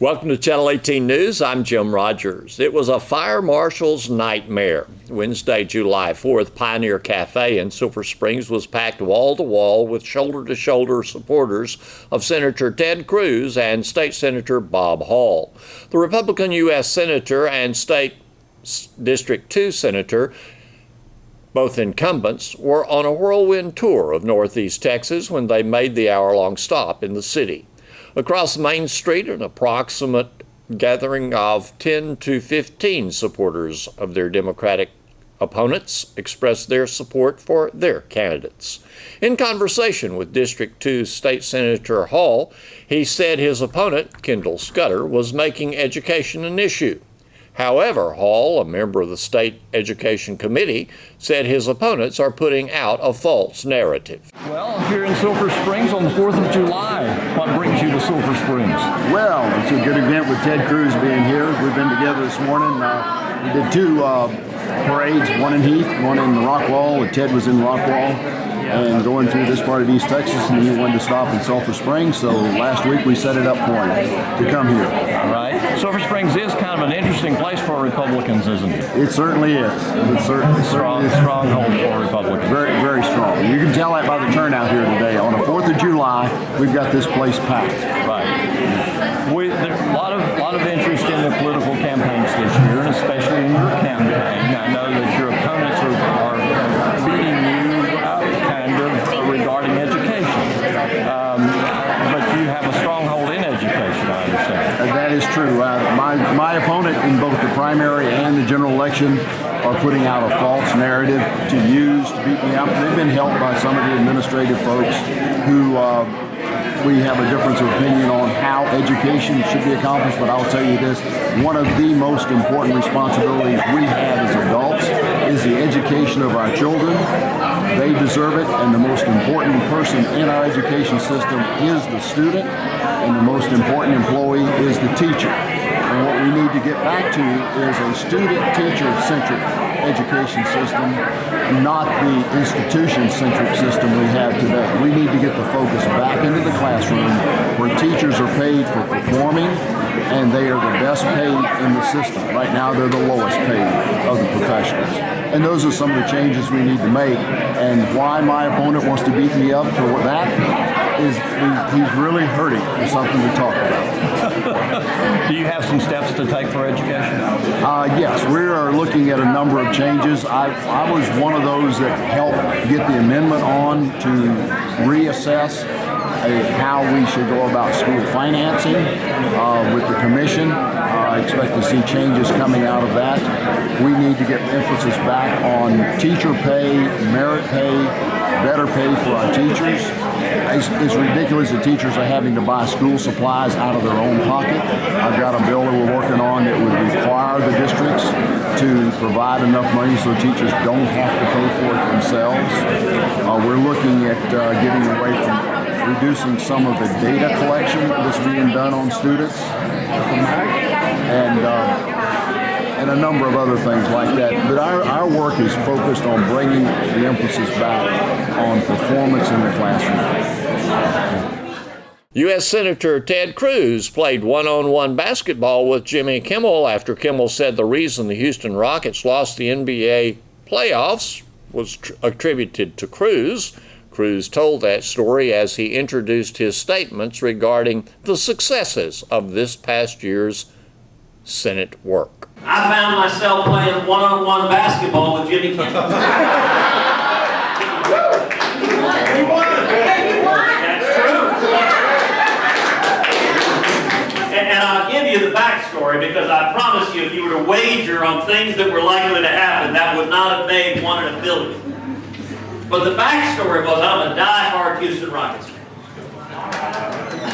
Welcome to Channel 18 News. I'm Jim Rogers. It was a fire marshal's nightmare. Wednesday, July 4th, Pioneer Cafe in Silver Springs was packed wall to wall with shoulder-to-shoulder supporters of Senator Ted Cruz and State Senator Bob Hall. The Republican U.S. Senator and State District 2 Senator, both incumbents, were on a whirlwind tour of Northeast Texas when they made the hour-long stop in the city. Across Main Street, an approximate gathering of 10 to 15 supporters of their Democratic opponents expressed their support for their candidates. In conversation with District 2 State Senator Hall, he said his opponent, Kendall Scudder, was making education an issue. However, Hall, a member of the State Education Committee, said his opponents are putting out a false narrative. Well, here in Silver Springs on the 4th of July, what brings you to Silver Springs? Well, it's a good event with Ted Cruz being here. We've been together this morning. We did two parades, one in Heath, one in Rockwall, and Ted was in Rockwall. And going through this part of East Texas, and he wanted to stop in Sulphur Springs, so last week we set it up for him to come here. All right. Silver Springs is kind of an interesting place for Republicans, isn't it? It certainly is. It's stronghold for Republicans. Very, very strong. You can tell that by the turnout here today. On the 4th of July, we've got this place packed. Right. There's a lot of interest in the political campaigns this year, and especially in your campaign. I know that your opponents are beating you regarding education, but you have a stronghold in education, I understand. That is true. My opponent in both the primary and the general election are putting out a false narrative to use to beat me up. They've been helped by some of the administrative folks who we have a difference of opinion on how education should be accomplished, but I'll tell you this, one of the most important responsibilities we have as adults is the education of our children. They deserve it, and the most important person in our education system is the student, and the most important employee is the teacher. And what we need to get back to is a student-teacher-centric education system, not the institution-centric system we have today. We need to get the focus back into the classroom where teachers are paid for performing, and they are the best paid in the system. Right now, they're the lowest paid of the professionals. And those are some of the changes we need to make. And why my opponent wants to beat me up for that is he's really hurting for something to talk about. Do you have some steps to take for education? Yes, we are looking at a number of changes. I was one of those that helped get the amendment on to reassess how we should go about school financing with the commission. I expect to see changes coming out of that. We need to get emphasis back on teacher pay, merit pay, better pay for our teachers. It's ridiculous that teachers are having to buy school supplies out of their own pocket. I've got a bill that we're working on that would require the districts to provide enough money so teachers don't have to pay for it themselves. We're looking at getting away from reducing some of the data collection that's being done on students, and a number of other things like that. But our work is focused on bringing the emphasis back on performance in the classroom. U.S. Senator Ted Cruz played one-on-one basketball with Jimmy Kimmel after Kimmel said the reason the Houston Rockets lost the NBA playoffs was attributed to Cruz. Cruz told that story as he introduced his statements regarding the successes of this past year's Senate work. I found myself playing one-on-one basketball with Jimmy Kimmel. That's true. And I'll give you the backstory because I promise you if you were to wager on things that were likely to happen, that would not have made 1 in a billion. But the backstory was I'm a die-hard Houston Rockets fan.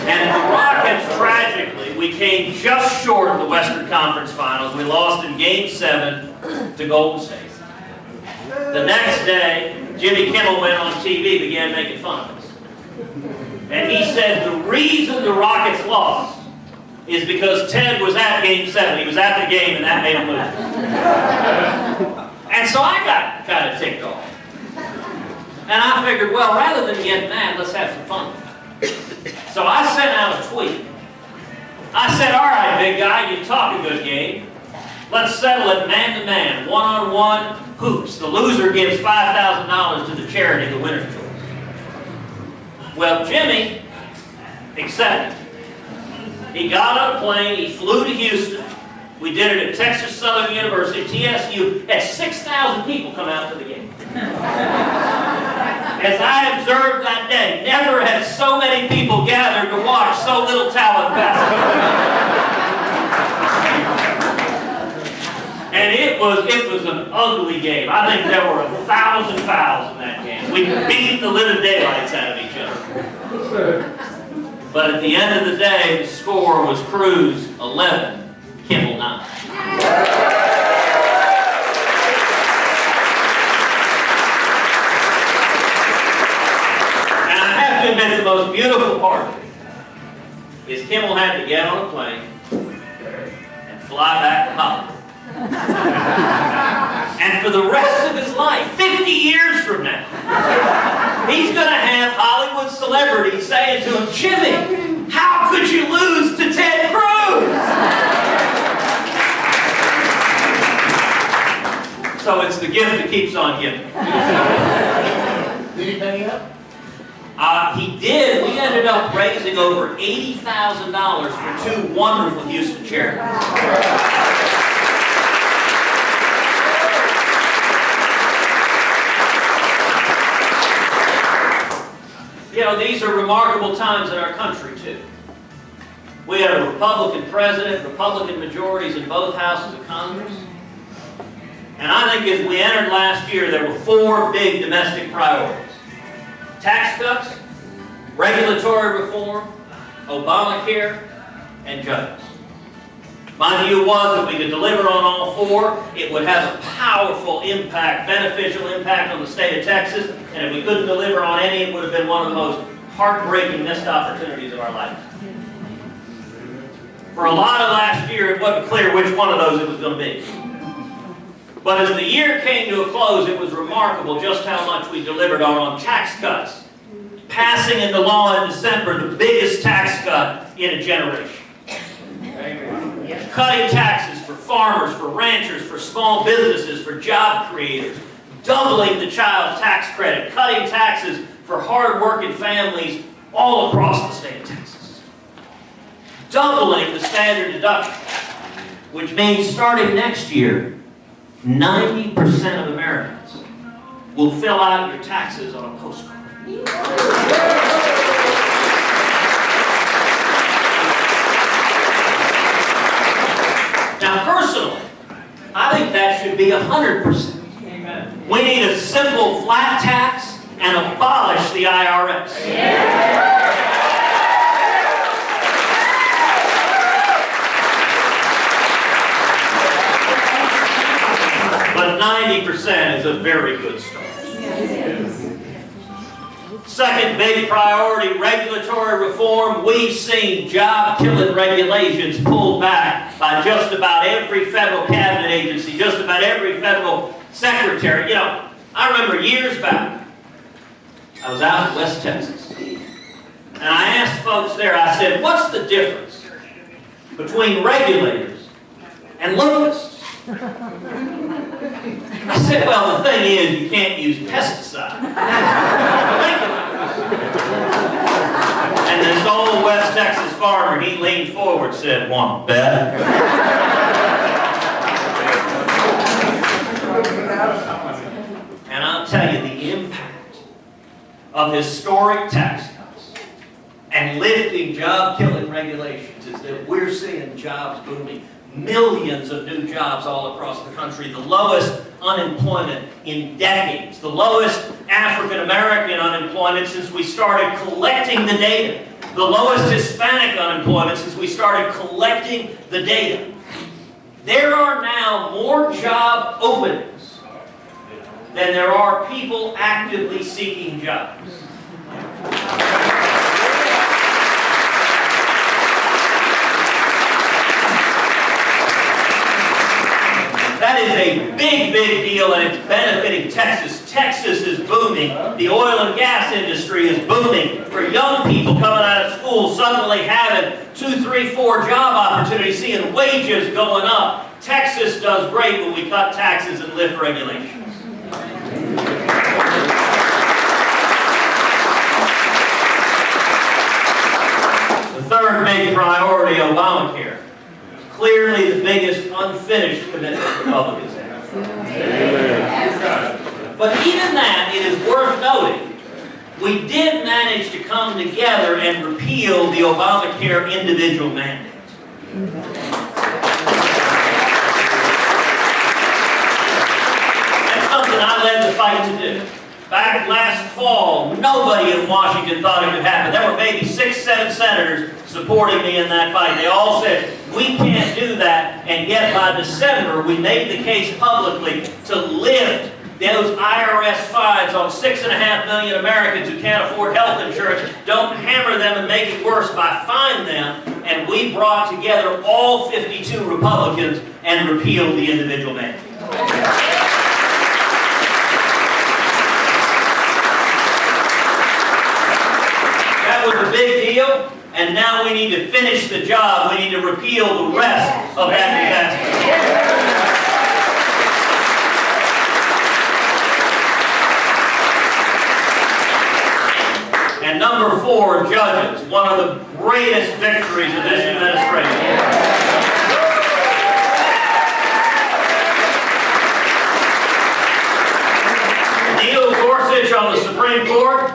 And the Rockets, tragically, we came just short of the Western Conference Finals. We lost in Game 7 to Golden State. The next day, Jimmy Kimmel went on TV, began making fun of us. And he said the reason the Rockets lost is because Ted was at Game 7. He was at the game, and that made him lose. And so I got kind of ticked off. And I figured, well, rather than getting that, let's have some fun. So I sent out a tweet I said, all right, big guy, you talk a good game. Let's settle it man-to-man, one-on-one hoops. The loser gives $5,000 to the charity, the winner's choice. Well, Jimmy accepted. He got on a plane, he flew to Houston. We did it at Texas Southern University, TSU. Had 6,000 people come out to the game. As I observed that day, never have so many people gathered to watch so little talent basketball. And it was an ugly game. I think there were 1,000 fouls in that game. We beat the living daylights out of each other. But at the end of the day, the score was Cruz 11, Kimball 9. And I have to admit, the most beautiful part of it is Kimball had to get on a plane and fly back to Hollywood. And for the rest of his life, 50 years from now, he's going to have Hollywood celebrities saying to him, Jimmy, how could you lose to Ted Cruz? So it's the gift that keeps on giving. Did he pay up? He did. We ended up raising over $80,000 for two wonderful Houston charities. You know, these are remarkable times in our country, too. We had a Republican president, Republican majorities in both houses of Congress. And I think as we entered last year, there were four big domestic priorities. Tax cuts, regulatory reform, Obamacare, and judges. My view was that we could deliver on all four, it would have a powerful impact, beneficial impact on the state of Texas, and if we couldn't deliver on any, it would have been one of the most heartbreaking missed opportunities of our life. For a lot of last year, it wasn't clear which one of those it was going to be. But as the year came to a close, it was remarkable just how much we delivered on tax cuts. Passing into law in December the biggest tax cut in a generation. Cutting taxes for farmers, for ranchers, for small businesses, for job creators. Doubling the child tax credit. Cutting taxes for hard-working families all across the state of Texas. Doubling the standard deduction, which means starting next year, 90% of Americans will fill out your taxes on a postcard. Now, personally, I think that should be 100%. Amen. We need a simple flat tax and abolish the IRS. Yeah. But 90% is a very good start. Second big priority, regulatory reform. We've seen job-killing regulations pulled back by just about every federal cabinet agency, just about every federal secretary. You know, I remember years back, I was out in West Texas, and I asked folks there, I said, what's the difference between regulators and locusts? I said, well, the thing is, you can't use pesticide. And this old West Texas farmer, he leaned forward and said, want bet? And I'll tell you, the impact of historic tax cuts and lifting job-killing regulations is that we're seeing jobs booming. Millions of new jobs all across the country, the lowest unemployment in decades, the lowest African American unemployment since we started collecting the data, the lowest Hispanic unemployment since we started collecting the data. There are now more job openings than there are people actively seeking jobs. That is a big, big deal, and it's benefiting Texas Texas is booming. The oil and gas industry is booming. For young people coming out of school, suddenly having 2, 3, 4 job opportunities, seeing wages going up. Texas does great when we cut taxes and lift regulations. The third big priority, Obamacare. Clearly the biggest unfinished commitment Republicans have. But even that, it is worth noting, we did manage to come together and repeal the Obamacare individual mandate. That's something I led the fight to do. Back last fall, nobody in Washington thought it could happen. There were maybe 6, 7 senators supporting me in that fight. They all said, we can't do that. And yet by December, we made the case publicly to lift those IRS fines on 6.5 million Americans who can't afford health insurance. Don't hammer them and make it worse by fining them. And we brought together all 52 Republicans and repealed the individual mandate. That was a big deal, and now we need to finish the job. We need to repeal the rest of that disaster. And number 4, judges, one of the greatest victories of this administration. Neil Gorsuch on the Supreme Court.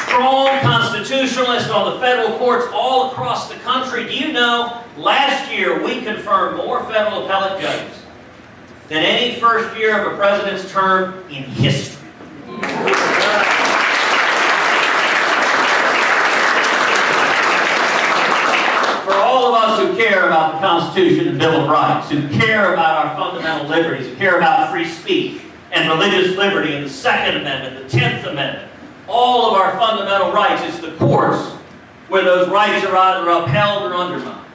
Strong constitutionalists on the federal courts all across the country. Do you know, last year we confirmed more federal appellate judges than any first year of a president's term in history. For all of us who care about the Constitution and Bill of Rights, who care about our fundamental liberties, who care about free speech and religious liberty and the Second Amendment, the 10th Amendment, all of our fundamental rights, it's the courts where those rights are either upheld or undermined.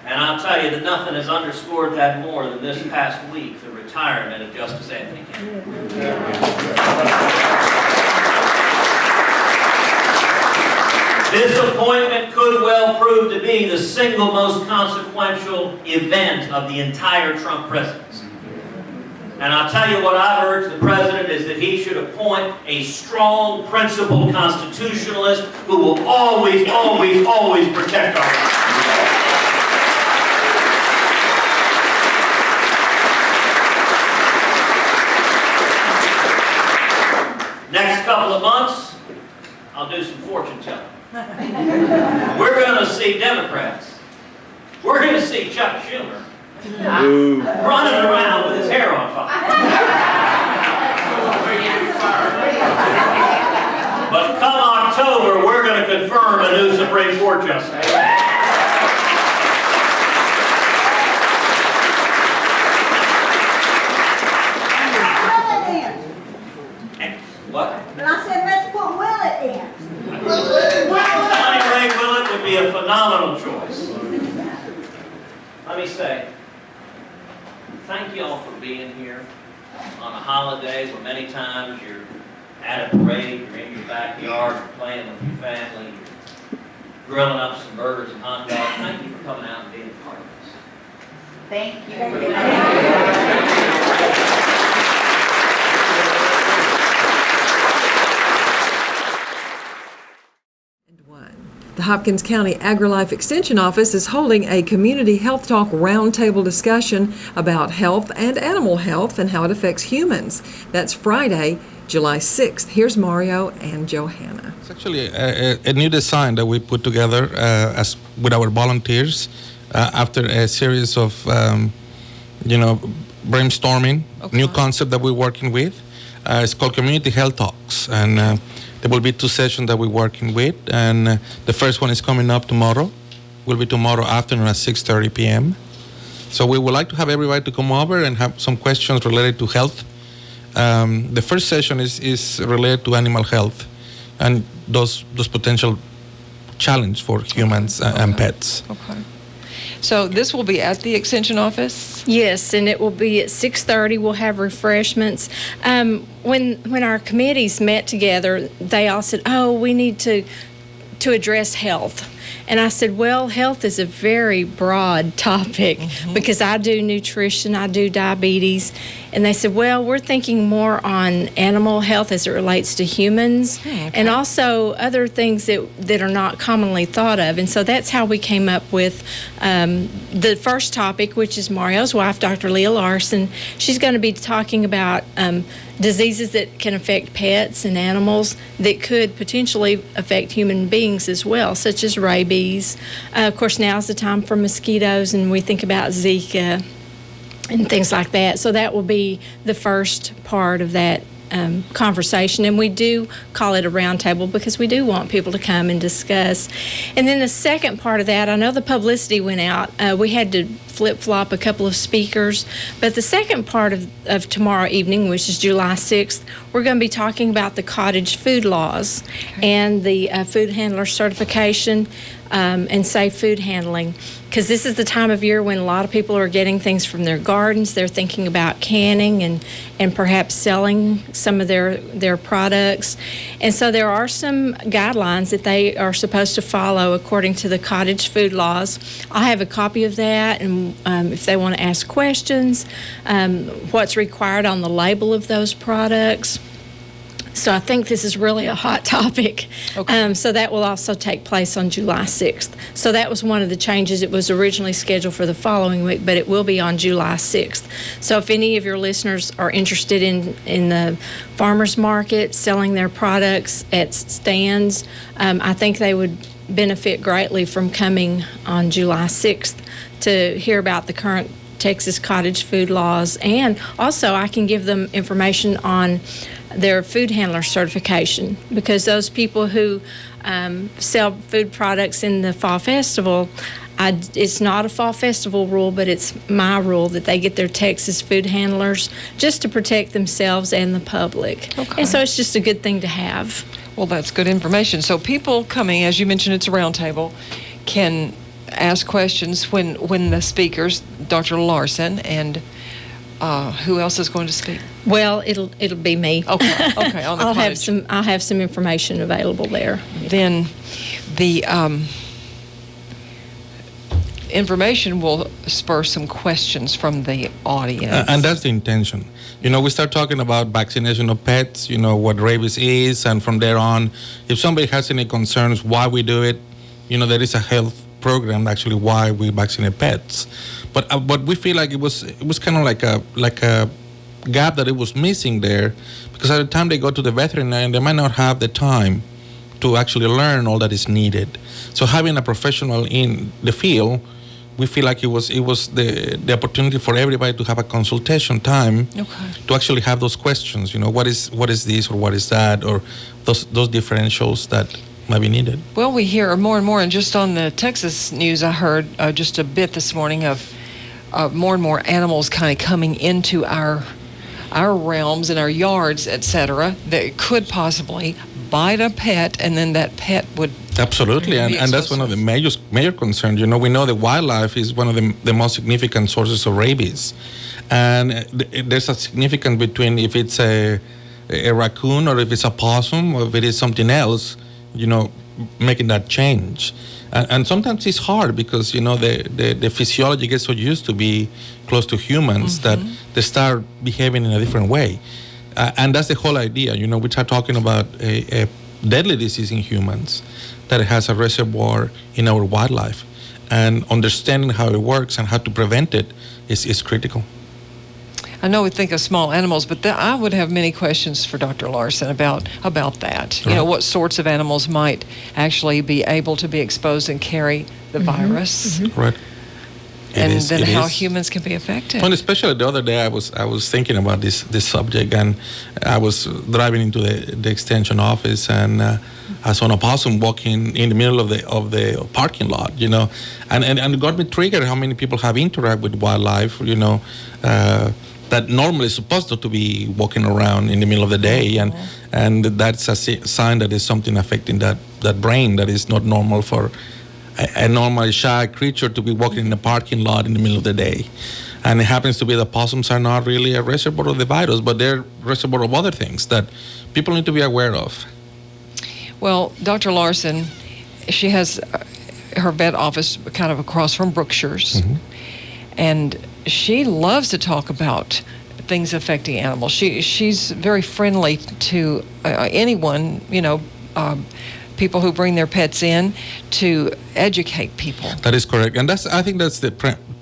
And I'll tell you that nothing has underscored that more than this past week, the retirement of Justice Anthony Kennedy. This appointment could well prove to be the single most consequential event of the entire Trump presidency. And I'll tell you what I've urged the President is that he should appoint a strong, principled constitutionalist who will always, always, always protect our rights. Next couple of months, I'll do some fortune telling. We're going to see Democrats. We're going to see Chuck Schumer running around with his hair on fire. But come October, we're going to confirm a new Supreme Court justice. What? But I said, let's put Willett in. Johnny Ray Willett would be a phenomenal choice. Let me say, thank you all for being here on a holiday where many times you're at a parade, you're in your backyard, you're playing with your family, you're grilling up some burgers and hot dogs. Thank you for coming out and being a part of this. Thank you. The Hopkins County AgriLife Extension Office is holding a community health talk roundtable discussion about health and animal health and how it affects humans. That's Friday, July 6th. Here's Mario and Johanna. It's actually a new design that we put together with our volunteers after a series of, brainstorming, new concept that we're working with. It's called Community Health Talks, and there will be 2 sessions that we're working with, and the first one is coming up tomorrow. Will be tomorrow afternoon at 6:30 p.m. So we would like to have everybody to come over and have some questions related to health. The first session is related to animal health and those potential challenges for humans and pets. Okay. So this will be at the Extension office? Yes, and it will be at 6:30. We'll have refreshments. When our committees met together, they all said, "Oh, we need to address health." And I said, well, health is a very broad topic because I do nutrition, I do diabetes. And they said, well, we're thinking more on animal health as it relates to humans and also other things that are not commonly thought of. And so that's how we came up with the first topic, which is Mario's wife, Dr. Leah Larson. She's going to be talking about diseases that can affect pets and animals that could potentially affect human beings as well, such as rabies. Of course, now's the time for mosquitoes, and we think about Zika and things like that. So that will be the first part of that conversation, and we do call it a roundtable because we do want people to come and discuss. And then the second part of that, I know the publicity went out. We had to flip-flop a couple of speakers, but the second part of tomorrow evening, which is July 6th, we're going to be talking about the cottage food laws and the food handler certification and safe food handling, because this is the time of year when a lot of people are getting things from their gardens. They're thinking about canning and perhaps selling some of their products. And so there are some guidelines that they are supposed to follow according to the cottage food laws. I have a copy of that, and if they want to ask questions, what's required on the label of those products. So I think this is really a hot topic. Okay. So that will also take place on July 6th. So that was one of the changes. It was originally scheduled for the following week, but it will be on July 6th. So if any of your listeners are interested in the farmers market, selling their products at stands, I think they would benefit greatly from coming on July 6th to hear about the current Texas cottage food laws. And also I can give them information on their food handler certification, because those people who sell food products in the fall festival, it's not a fall festival rule, but it's my rule that they get their Texas food handlers just to protect themselves and the public. Okay. And so it's just a good thing to have. Well, that's good information. So people coming, as you mentioned, it's a roundtable, can ask questions when the speakers, Dr. Larson and who else is going to speak? Well, it'll be me. Okay. On the I'll have some information available there. Then the information will spur some questions from the audience. And that's the intention. We start talking about vaccination of pets, what rabies is, and from there on, if somebody has any concerns why we do it, there is a health program actually why we vaccinate pets. But we feel like it was kind of like a gap that it was missing there, because at the time they go to the veterinarian, they might not have the time to actually learn all that is needed. So having a professional in the field, we feel like it was the opportunity for everybody to have a consultation time to actually have those questions. What is this or what is that, or those differentials that might be needed. Well, we hear more and more, and just on the Texas news, I heard just a bit this morning of more and more animals kind of coming into our realms and our yards, etc., that could possibly bite a pet, and then that pet would absolutely, and that's one of the major concerns. We know that wildlife is one of the most significant sources of rabies, and there's a significance between if it's a raccoon or if it's a possum or if it is something else. Making that change. And sometimes it's hard because, the physiology gets so used to be close to humans that they start behaving in a different way. And that's the whole idea. We start talking about a deadly disease in humans that has a reservoir in our wildlife. And understanding how it works and how to prevent it is critical. I know we think of small animals, but I would have many questions for Dr. Larson about that. Right. What sorts of animals might actually be able to be exposed and carry the virus, right? And then how humans can be affected. Well, especially the other day, I was thinking about this subject, and I was driving into the extension office, and I saw an opossum walking in the middle of the parking lot, and it got me triggered how many people have interacted with wildlife, that normally is supposed to be walking around in the middle of the day, and that's a sign that there's something affecting that brain that is not normal for a normally shy creature to be walking in a parking lot in the middle of the day. And it happens to be the possums are not really a reservoir of the virus, but they're a reservoir of other things that people need to be aware of. Well, Dr. Larson, she has her vet office kind of across from Brookshire's, and she loves to talk about things affecting animals. She's very friendly to anyone, people who bring their pets in, to educate people. That is correct, and I think that's the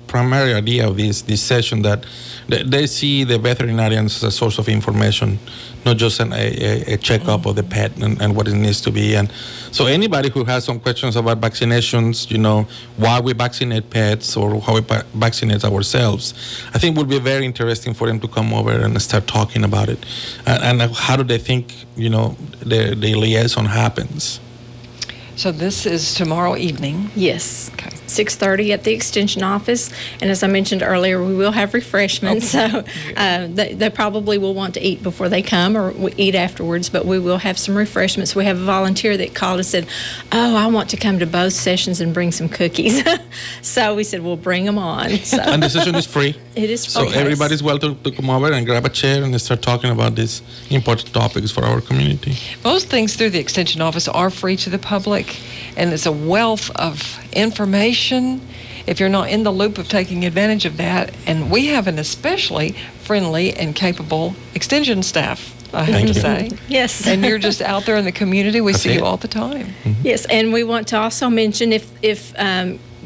primary idea of this session, that they see the veterinarians as a source of information, not just a checkup of the pet and what it needs to be. And so anybody who has some questions about vaccinations, why we vaccinate pets or how we vaccinate ourselves, I think would be very interesting for them to come over and start talking about it. And how do they think, the liaison happens? So this is tomorrow evening. Yes. Okay. 6:30 at the Extension office. And as I mentioned earlier, we will have refreshments. So they probably will want to eat before they come or eat afterwards, but we will have some refreshments. We have a volunteer that called and said, I want to come to both sessions and bring some cookies. So we said, we'll bring them on. So. And the session is free. It is free. So everybody's welcome to come over and grab a chair and start talking about these important topics for our community. Most things through the Extension office are free to the public, and it's a wealth of information if you're not in the loop of taking advantage of that. And we have an especially friendly and capable Extension staff, I have to say. Yes. And you're just out there in the community. We see you all the time. Mm-hmm. Yes, and we want to also mention if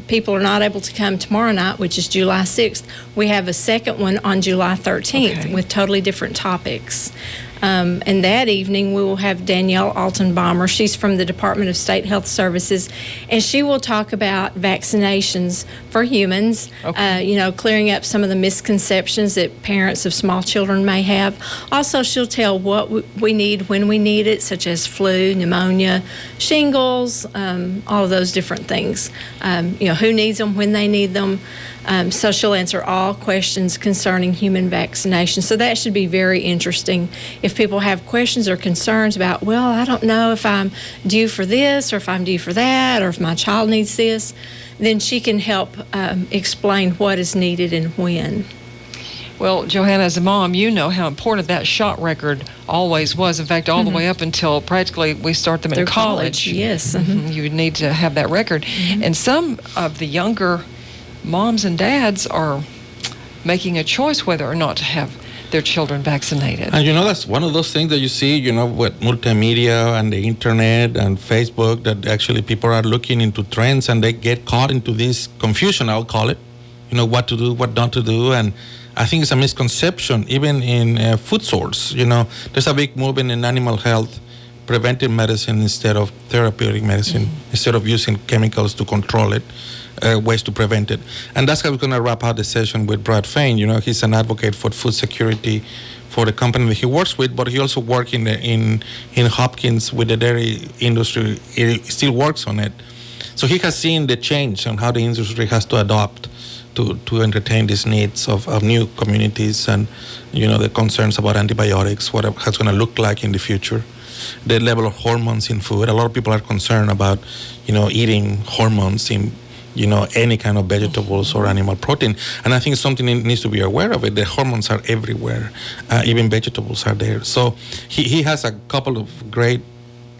people are not able to come tomorrow night, which is July 6th, we have a second one on July 13th with totally different topics. And that evening, we will have Danielle Altenbaumer. She's from the Department of State Health Services, and she will talk about vaccinations for humans, clearing up some of the misconceptions that parents of small children may have. Also, she'll tell what we need when we need it, such as flu, pneumonia, shingles, all of those different things. Who needs them, when they need them. So she'll answer all questions concerning human vaccination. So that should be very interesting. If people have questions or concerns about, I don't know if I'm due for this or if I'm due for that or if my child needs this, then she can help explain what is needed and when. Well, Johanna, as a mom, you know how important that shot record always was. In fact, all the way up until practically we start them in college. Yes. You need to have that record. And some of the younger moms and dads are making a choice whether or not to have their children vaccinated. And that's one of those things that you see, with multimedia and the internet and Facebook, that actually people are looking into trends and they get caught into this confusion, I'll call it, what to do, what not to do. And I think it's a misconception, even in food source. There's a big movement in animal health, preventive medicine instead of therapeutic medicine, instead of using chemicals to control it. Ways to prevent it. And that's how we're going to wrap up the session with Brad Fain. He's an advocate for food security for the company that he works with, but he also works in Hopkins with the dairy industry. He still works on it. So he has seen the change and how the industry has to adapt to entertain these needs of new communities and, the concerns about antibiotics, what it's going to look like in the future. The level of hormones in food. A lot of people are concerned about, eating hormones in any kind of vegetables or animal protein. And I think something needs to be aware of it. The hormones are everywhere. Even vegetables are there. So he has a couple of great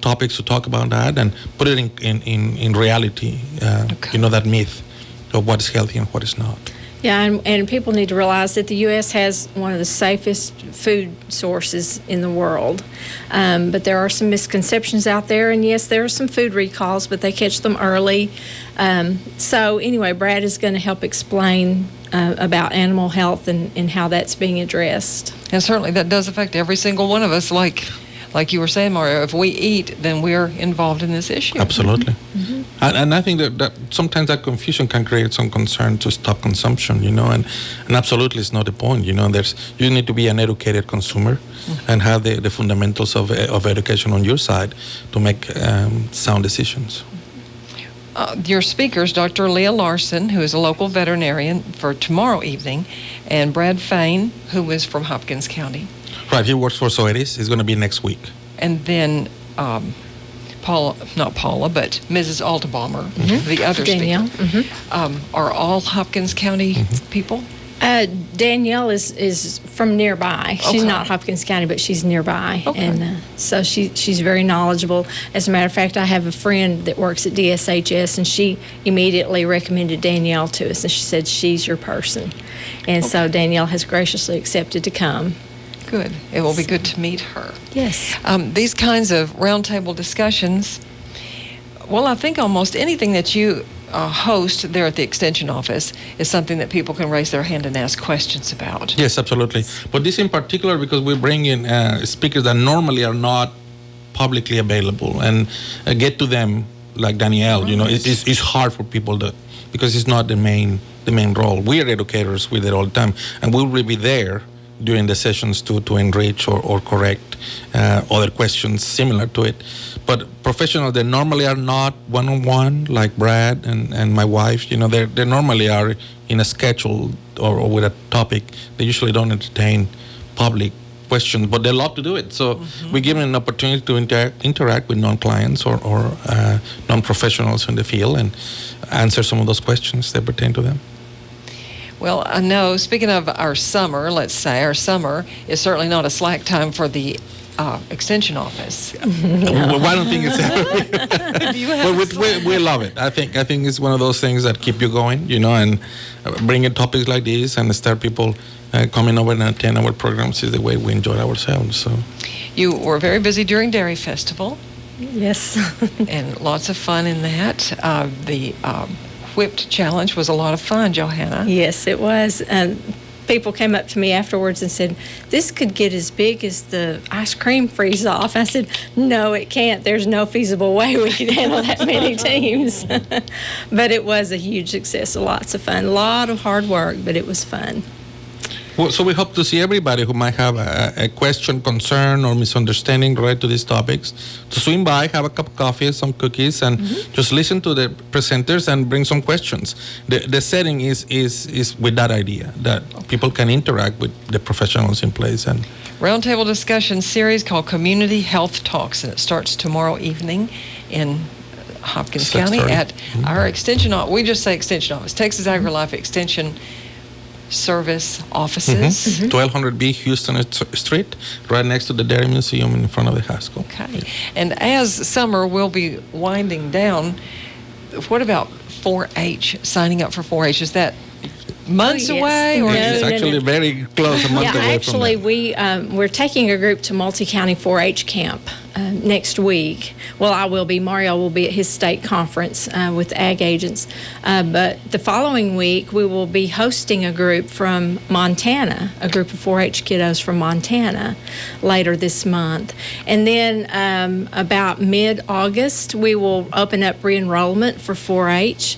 topics to talk about that and put it in reality, that myth of what is healthy and what is not. Yeah, and people need to realize that the U.S. has one of the safest food sources in the world. But there are some misconceptions out there, and yes, there are some food recalls, but they catch them early. So anyway, Brad is going to help explain about animal health and how that's being addressed. And certainly that does affect every single one of us, like you were saying, Mario. If we eat, then we're involved in this issue. Absolutely. And I think that sometimes that confusion can create some concern to stop consumption, and absolutely it's not the point. You need to be an educated consumer and have the fundamentals of education on your side to make sound decisions. Your speakers, Dr. Leah Larson, who is a local veterinarian for tomorrow evening, and Brad Fain, who is from Hopkins County. Right, he works for Ch.18. He's going to be next week. And then not Paula, but Mrs. Altabomber, the other Danielle. speaker, are all Hopkins County people? Danielle is from nearby. She's Okay. not Hopkins County, but she's nearby, Okay. and so she's very knowledgeable. As a matter of fact, I have a friend that works at DSHS, and she immediately recommended Danielle to us, and she said she's your person, and so Danielle has graciously accepted to come. Good. It will be good to meet her. Yes. These kinds of roundtable discussions, well, I think almost anything that you host there at the Extension office is something that people can raise their hand and ask questions about. Yes, absolutely. But this in particular because we bring in speakers that normally are not publicly available and get to them like Danielle. You know, it's hard for people to, because it's not the main role. We are educators. We're there all the time, and we will be there during the sessions to enrich or correct other questions similar to it. But professionals that normally are not one-on-one, like Brad and my wife, you know, they normally are in a schedule or with a topic. They usually don't entertain public questions, but they love to do it. So we give them an opportunity to interact with non-clients or non-professionals in the field and answer some of those questions that pertain to them. Well, I know, speaking of our summer, let's say, our summer is certainly not a slack time for the Extension office. Well, I don't think it's we love it. I think it's one of those things that keep you going, you know, and bringing topics like this and start people coming over and attend our programs is the way we enjoy ourselves. So You were very busy during Dairy Festival. Yes. And lots of fun in that. The Whipped Challenge was a lot of fun, Johanna. Yes, it was. People came up to me afterwards and said, this could get as big as the ice cream freeze-off. I said, no, it can't. There's no feasible way we could handle that many teams. But it was a huge success, lots of fun, a lot of hard work, but it was fun. Well, so we hope to see everybody who might have a question, concern, or misunderstanding related to these topics to swing by, have a cup of coffee, some cookies, and just listen to the presenters and bring some questions. The setting is with that idea that people can interact with the professionals in place. And Roundtable discussion series called Community Health Talks, and it starts tomorrow evening in Hopkins County 6:30. at our Extension office. We just say Extension office, Texas AgriLife Extension Service offices. 1200B Houston Street, right next to the Dairy Museum in front of the high school. Okay. And as summer will be winding down, what about 4-H, signing up for 4-H? Is that months Oh, yes. away? Or No, is It's it actually very close, a month Yeah, away actually, from that. we're taking a group to multi-county 4-H camp next week. Well, I will be. Mario will be at his state conference with ag agents. But the following week, we will be hosting a group from Montana, a group of 4-H kiddos from Montana later this month. And then about mid-August, we will open up re-enrollment for 4-H.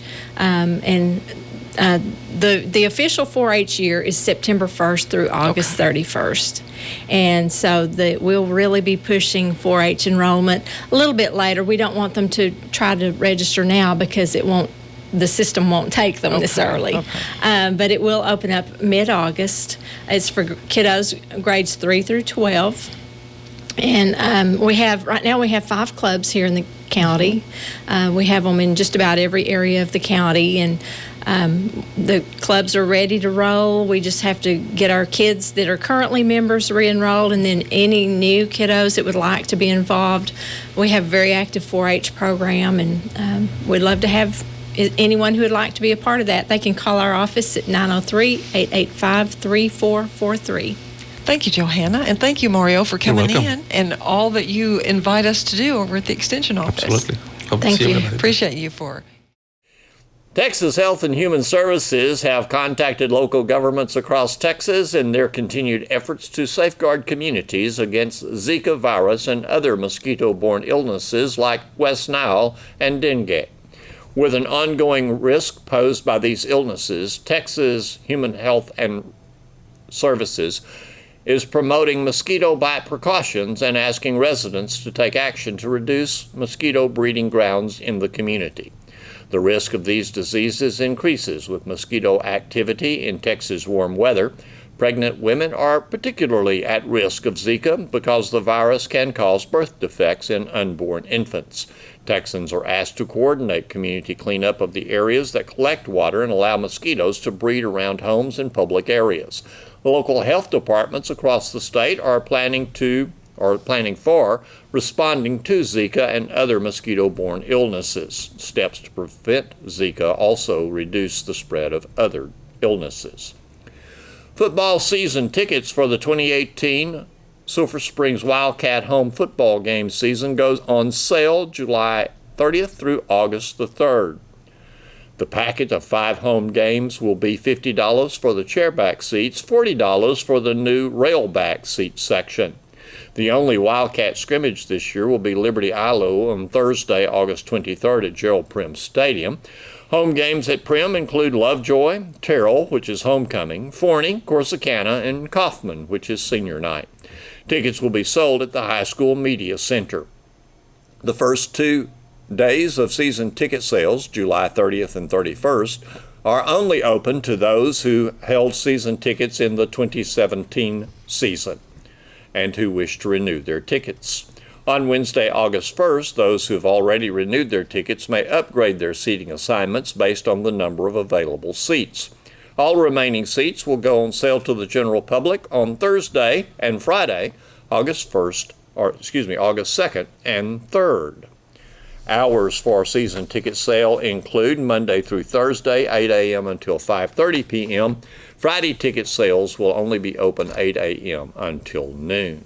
The official 4-H year is September 1st through August 31st. And so we'll really be pushing 4-H enrollment a little bit later. We don't want them to try to register now because the system won't take them this early. But it will open up mid-August. It's for kiddos grades 3 through 12. And right now we have 5 clubs here in the county. We have them in just about every area of the county, and the clubs are ready to roll. We just have to get our kids that are currently members re-enrolled, and then any new kiddos that would like to be involved. We have a very active 4-H program, and we'd love to have anyone who would like to be a part of that. They can call our office at 903-885-3443. Thank you, Johanna, and thank you, Mario, for coming welcome. in and all that you invite us to do over at the Extension office. Absolutely. Hope to Thank see you. everybody. Appreciate you for. Texas Health and Human Services have contacted local governments across Texas in their continued efforts to safeguard communities against Zika virus and other mosquito-borne illnesses like West Nile and dengue. With an ongoing risk posed by these illnesses, Texas Human Health and Services is promoting mosquito bite precautions and asking residents to take action to reduce mosquito breeding grounds in the community. The risk of these diseases increases with mosquito activity in Texas warm weather, Pregnant women are particularly at risk of Zika because the virus can cause birth defects in unborn infants. Texans are asked to coordinate community cleanup of the areas that collect water and allow mosquitoes to breed around homes and public areas. Local health departments across the state are planning for responding to Zika and other mosquito-borne illnesses. Steps to prevent Zika also reduce the spread of other illnesses. Football season tickets for the 2018 Sulphur Springs Wildcat home football game season goes on sale July 30th through August the 3rd. The package of 5 home games will be $50 for the chairback seats, $40 for the new railback seat section. The only Wildcat scrimmage this year will be Liberty Ilo on Thursday, August 23rd at Gerald Prim Stadium. Home games at Prim include Lovejoy, Terrell, which is homecoming, Forney, Corsicana, and Kaufman, which is senior night. Tickets will be sold at the high school media center. The first 2 days of season ticket sales, July 30th and 31st, are only open to those who held season tickets in the 2017 season and who wish to renew their tickets. On Wednesday, August 1st, those who have already renewed their tickets may upgrade their seating assignments based on the number of available seats. All remaining seats will go on sale to the general public on Thursday and Friday, August 2nd and 3rd. Hours for season ticket sale include Monday through Thursday, 8 a.m. until 5:30 p.m. Friday ticket sales will only be open 8 a.m. until noon.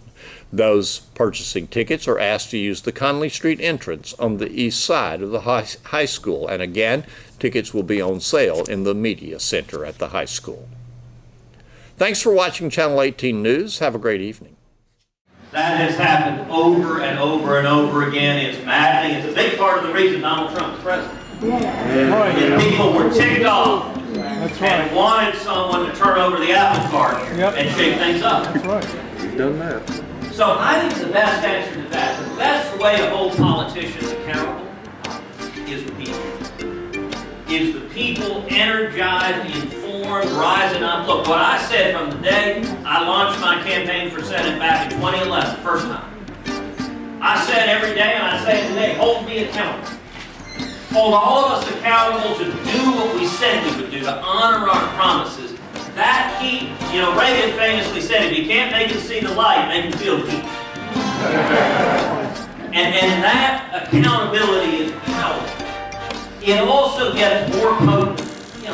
Those purchasing tickets are asked to use the Conley Street entrance on the east side of the high school. And again, tickets will be on sale in the media center at the high school. Thanks for watching Channel 18 News. Have a great evening. That has happened over and over and over again. It's maddening. It's a big part of the reason Donald Trump is president. And people were ticked off and wanted someone to turn over the apple cart and shake things up. That's right. You've done that. So I think the best answer to that, the best way to hold politicians accountable is the people. Is the people energized, informed, rising up. Look, what I said from the day I launched my campaign for Senate back in 2011, first time. I said every day, and I say today, hold me accountable. Hold all of us accountable to do what we said we would do, to honor our promises. That heat, Reagan famously said, if you can't make him see the light, make him feel the heat. and that accountability is powerful. It also gets more potent.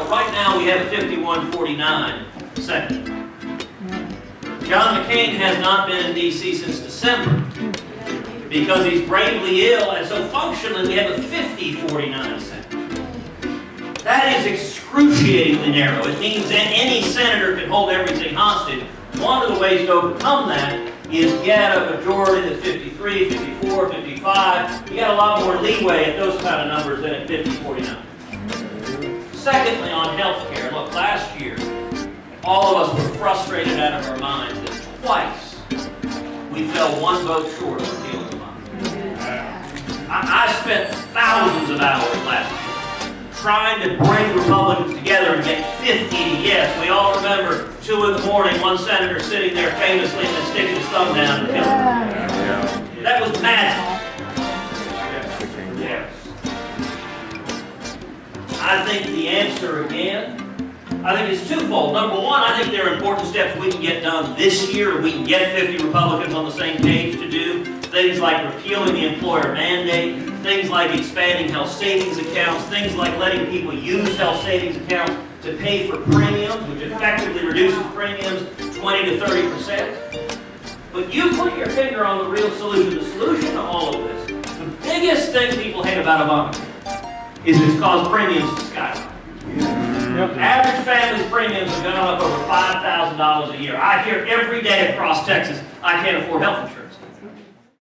Right now we have a 51-49 second. John McCain has not been in D.C. since December because he's gravely ill, and so functionally we have a 50-49 second. That is excruciatingly narrow. It means that any senator can hold everything hostage. One of the ways to overcome that is get a majority that's 53, 54, 55. You got a lot more leeway at those kind of numbers than at 50-49. Secondly, on health care, look, last year, all of us were frustrated out of our minds that twice we fell 1 vote short of repealing the law. I spent thousands of hours last year trying to bring Republicans together and get 50 to yes. We all remember 2 in the morning, one senator sitting there famously and then sticking his thumb down and killing him. That was magic. Yes. I think the answer again, I think it's twofold. Number one, I think there are important steps we can get done this year. We can get 50 Republicans on the same page to do things like repealing the employer mandate, things like expanding health savings accounts, things like letting people use health savings accounts to pay for premiums, which effectively reduces premiums 20 to 30%. But you put your finger on the real solution. The solution to all of this, the biggest thing people hate about Obamacare is it's caused premiums to skyrocket. Average family's premiums have gone up over $5,000 a year. I hear every day across Texas, I can't afford health insurance.